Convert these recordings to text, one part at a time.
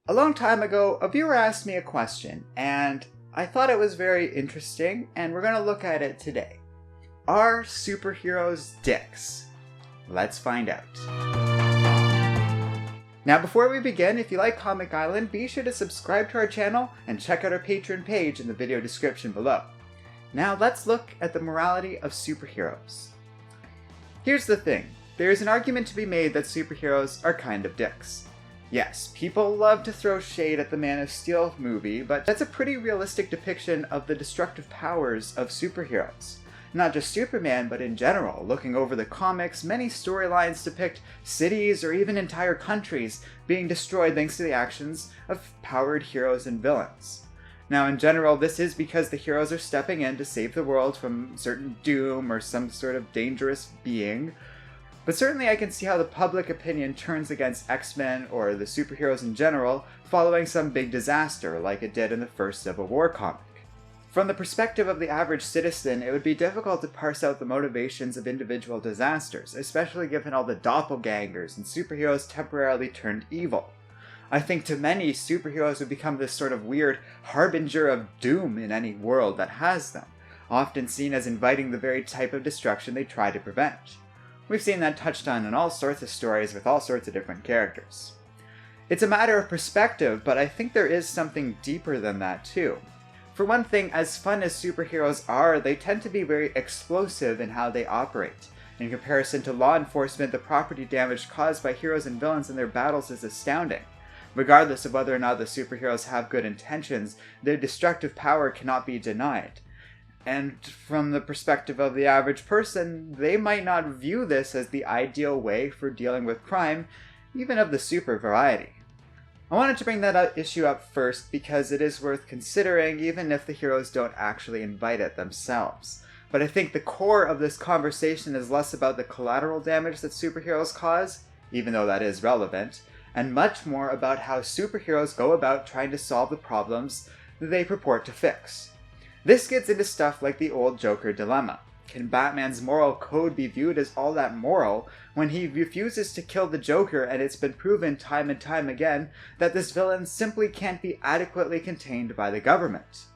A long time ago, a viewer asked me a question, and I thought it was very interesting, and we're going to look at it today. Are superheroes dicks? Let's find out. Now, before we begin, if you like Comic Island, be sure to subscribe to our channel and check out our Patreon page in the video description below. Now, let's look at the morality of superheroes. Here's the thing. There is an argument to be made that superheroes are kind of dicks. Yes, people love to throw shade at the Man of Steel movie, but that's a pretty realistic depiction of the destructive powers of superheroes. Not just Superman, but in general. Looking over the comics, many storylines depict cities or even entire countries being destroyed thanks to the actions of powered heroes and villains. Now, in general, this is because the heroes are stepping in to save the world from certain doom or some sort of dangerous being. But certainly I can see how the public opinion turns against X-Men or the superheroes in general following some big disaster like it did in the first Civil War comic. From the perspective of the average citizen, it would be difficult to parse out the motivations of individual disasters, especially given all the doppelgangers and superheroes temporarily turned evil. I think to many, superheroes would become this sort of weird harbinger of doom in any world that has them, often seen as inviting the very type of destruction they try to prevent. We've seen that touched on in all sorts of stories with all sorts of different characters. It's a matter of perspective, but I think there is something deeper than that too. For one thing, as fun as superheroes are, they tend to be very explosive in how they operate. In comparison to law enforcement, the property damage caused by heroes and villains in their battles is astounding. Regardless of whether or not the superheroes have good intentions, their destructive power cannot be denied. And from the perspective of the average person, they might not view this as the ideal way for dealing with crime, even of the super variety. I wanted to bring that issue up first because it is worth considering even if the heroes don't actually invite it themselves. But I think the core of this conversation is less about the collateral damage that superheroes cause, even though that is relevant, and much more about how superheroes go about trying to solve the problems that they purport to fix. This gets into stuff like the old Joker dilemma. Can Batman's moral code be viewed as all that moral when he refuses to kill the Joker and it's been proven time and time again that this villain simply can't be adequately contained by the government?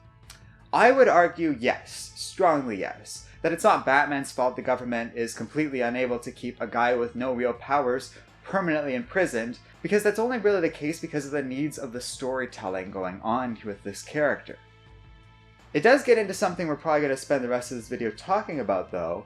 I would argue yes, strongly yes, that it's not Batman's fault the government is completely unable to keep a guy with no real powers permanently imprisoned, because that's only really the case because of the needs of the storytelling going on with this character. It does get into something we're probably going to spend the rest of this video talking about though,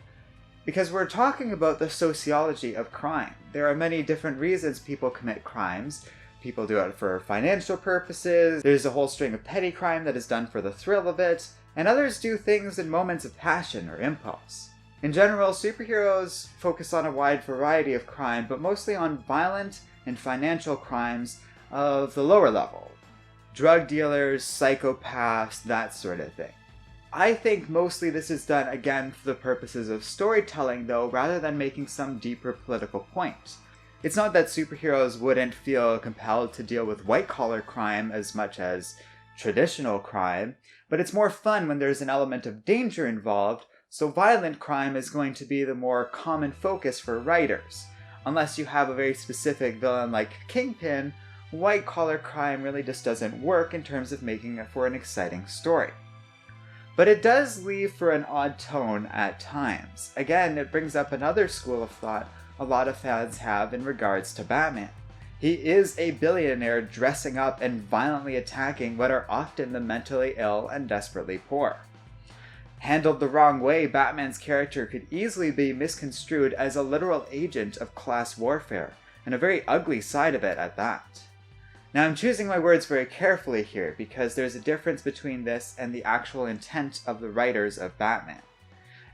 because we're talking about the sociology of crime. There are many different reasons people commit crimes. People do it for financial purposes, there's a whole string of petty crime that is done for the thrill of it, and others do things in moments of passion or impulse. In general, superheroes focus on a wide variety of crime, but mostly on violent and financial crimes of the lower level. Drug dealers, psychopaths, that sort of thing. I think mostly this is done again for the purposes of storytelling though, rather than making some deeper political point. It's not that superheroes wouldn't feel compelled to deal with white-collar crime as much as traditional crime, but it's more fun when there's an element of danger involved, so violent crime is going to be the more common focus for writers. Unless you have a very specific villain like Kingpin, white-collar crime really just doesn't work in terms of making it for an exciting story. But it does leave for an odd tone at times. Again, it brings up another school of thought a lot of fans have in regards to Batman. He is a billionaire dressing up and violently attacking what are often the mentally ill and desperately poor. Handled the wrong way, Batman's character could easily be misconstrued as a literal agent of class warfare, and a very ugly side of it at that. Now I'm choosing my words very carefully here because there's a difference between this and the actual intent of the writers of Batman.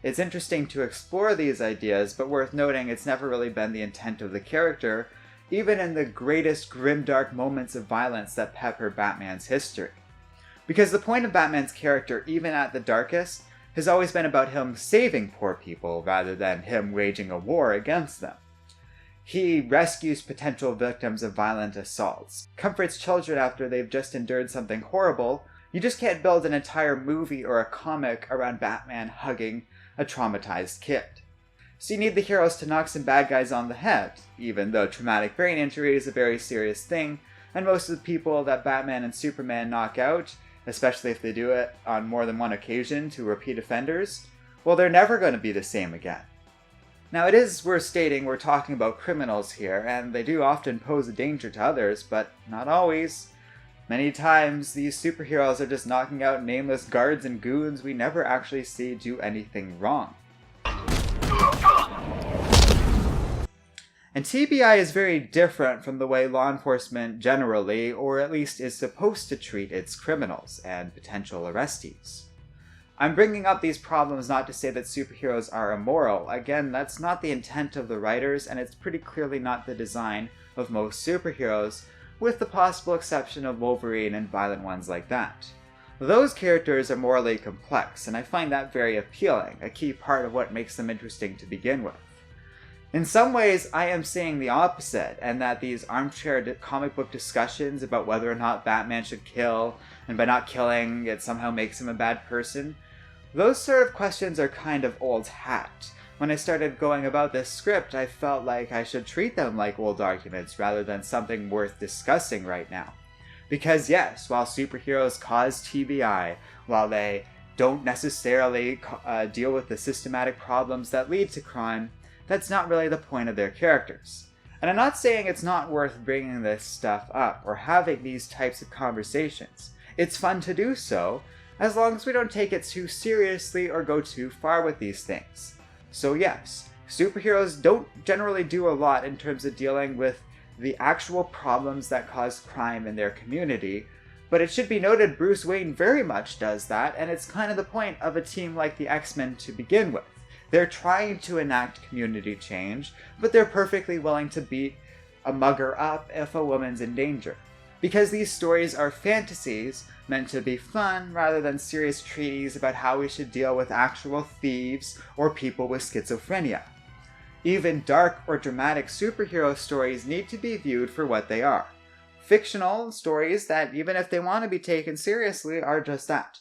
It's interesting to explore these ideas, but worth noting it's never really been the intent of the character, even in the greatest grimdark moments of violence that pepper Batman's history. Because the point of Batman's character, even at the darkest, has always been about him saving poor people rather than him waging a war against them. He rescues potential victims of violent assaults, comforts children after they've just endured something horrible. You just can't build an entire movie or a comic around Batman hugging a traumatized kid. So you need the heroes to knock some bad guys on the head, even though traumatic brain injury is a very serious thing. and most of the people that Batman and Superman knock out, especially if they do it on more than one occasion to repeat offenders, well, they're never going to be the same again. Now, it is worth stating we're talking about criminals here, and they do often pose a danger to others, but not always. Many times, these superheroes are just knocking out nameless guards and goons we never actually see do anything wrong. And TBI is very different from the way law enforcement generally, or at least is supposed to treat its criminals and potential arrestees. I'm bringing up these problems not to say that superheroes are immoral. Again, that's not the intent of the writers, and it's pretty clearly not the design of most superheroes, with the possible exception of Wolverine and violent ones like that. Those characters are morally complex, and I find that very appealing, a key part of what makes them interesting to begin with. In some ways, I am saying the opposite, and that these armchair comic book discussions about whether or not Batman should kill, and by not killing, it somehow makes him a bad person, those sort of questions are kind of old hat. When I started going about this script, I felt like I should treat them like old arguments rather than something worth discussing right now. Because yes, while superheroes cause TBI, while they don't necessarily deal with the systematic problems that lead to crime, that's not really the point of their characters. And I'm not saying it's not worth bringing this stuff up or having these types of conversations. It's fun to do so, as long as we don't take it too seriously or go too far with these things. So yes, superheroes don't generally do a lot in terms of dealing with the actual problems that cause crime in their community, but it should be noted Bruce Wayne very much does that, and it's kind of the point of a team like the X-Men to begin with. They're trying to enact community change, but they're perfectly willing to beat a mugger up if a woman's in danger. Because these stories are fantasies meant to be fun rather than serious treaties about how we should deal with actual thieves or people with schizophrenia. Even dark or dramatic superhero stories need to be viewed for what they are. Fictional stories that, even if they want to be taken seriously, are just that.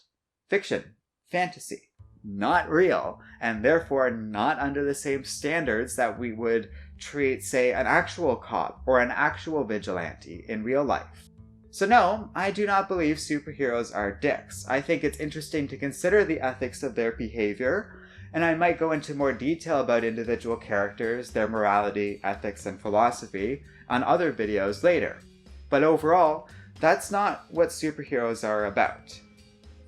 Fiction. Fantasy. Not real, and therefore not under the same standards that we would treat, say, an actual cop or an actual vigilante in real life. So no, I do not believe superheroes are dicks. I think it's interesting to consider the ethics of their behavior, and I might go into more detail about individual characters, their morality, ethics, and philosophy on other videos later. But overall, that's not what superheroes are about.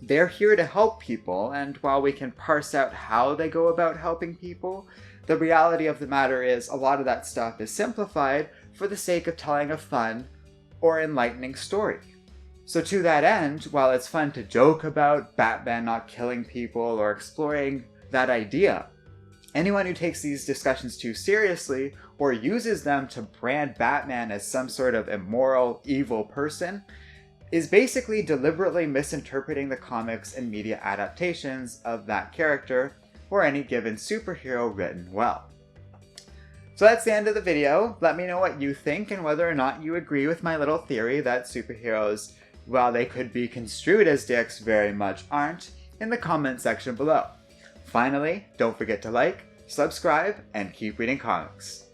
They're here to help people, and while we can parse out how they go about helping people, the reality of the matter is a lot of that stuff is simplified for the sake of telling a fun or enlightening story. So to that end, while it's fun to joke about Batman not killing people or exploring that idea, anyone who takes these discussions too seriously or uses them to brand Batman as some sort of immoral, evil person is basically deliberately misinterpreting the comics and media adaptations of that character or any given superhero written well. So that's the end of the video. Let me know what you think and whether or not you agree with my little theory that superheroes, while they could be construed as dicks, very much aren't, in the comment section below. Finally, don't forget to like, subscribe, and keep reading comics.